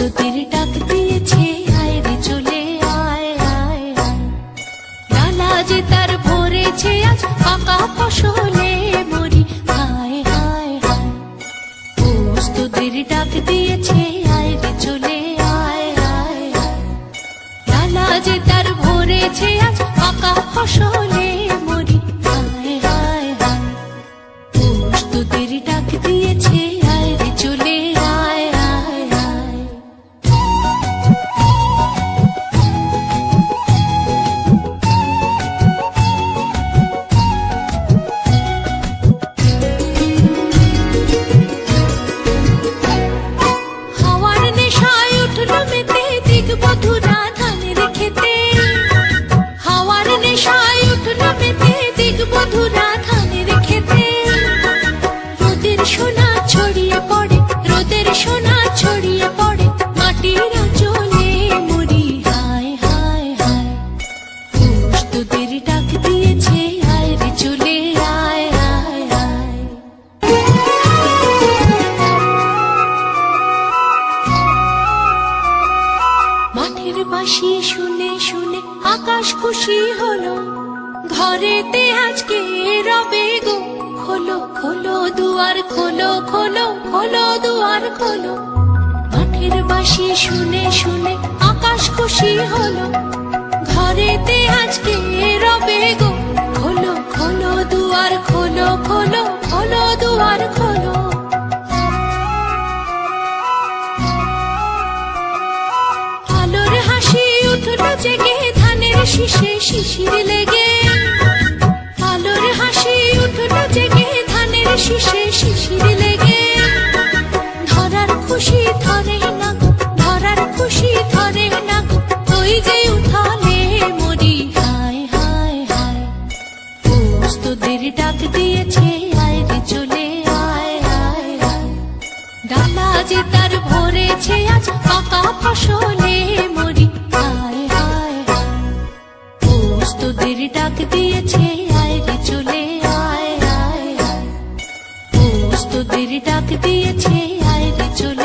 প্রস্তুতির ডাক দিয়েছে, আয় রে চলে আয় আয় আয়। ডালা যে তার ভরেছে আজ পাকা ফসলে মরি, হায় হায় হায়। প্রস্তুতির ডাক দিয়েছে, আয় রে চলে আয় আয় আয়। ডালা যে তার ভরেছে আজ পাকা ফসলে মরি, হায় হায় হায়। প্রস্তুতির ডাক দিয়েছে, আয় রে চলে আয় আয় আয়। হাওয়ার নেশায় উঠলো মেতে দিগবধূরা ধানের খেতে, হাওয়ার নেশায় উঠলো মেতে দিগবধূরা ধানের খেতে। রোদের সোনা ছড়িয়ে পড়ে, রোদের সোনা ছড়িয়ে পড়ে মাটির আঁচলে মরি, হায় হায় হায়। প্রস্তুতির ডাক দিয়েছে, আয় রে চলে আয় আয় আয়। মাঠের বাঁশি শুনে শুনে আকাশ খুশি হলো, ঘরেতে আজকে রবে গো খোলো খোলো দুয়ার, খোলো খোলো খোলো দুয়ার খোলো। মাঠের বাঁশি শুনে শুনে আকাশ খুশি হলো, ঘরেতে আজকে রবে গো খোলো খোলো দুয়ার, খোলো খোলো খোলো দুয়ার খোলো। আলোর হাসি উঠলো জেগে ধানের শীষে শিশির লেগে, আলোর হাসি উঠলো জেগে ধানের শীষে শিশির লেগে। ধরার খুশি ধরে না গো, ধরার খুশি ধরে না গো, ওই যে উঠালে মরি, হায় হায় হায়। প্রস্তুতির ডাক দিয়েছে, আয় রে চলে আয় আয় আয়। ডালা যে তার ভরেছে আজ পাকা ফসলে মরি, হায় হায় হায়। প্রস্তুতির ডাক দিয়েছে, আয় রে চলে আয় আয় আয়। প্রস্তুতির ডাক দিয়েছে, আয় রে চলে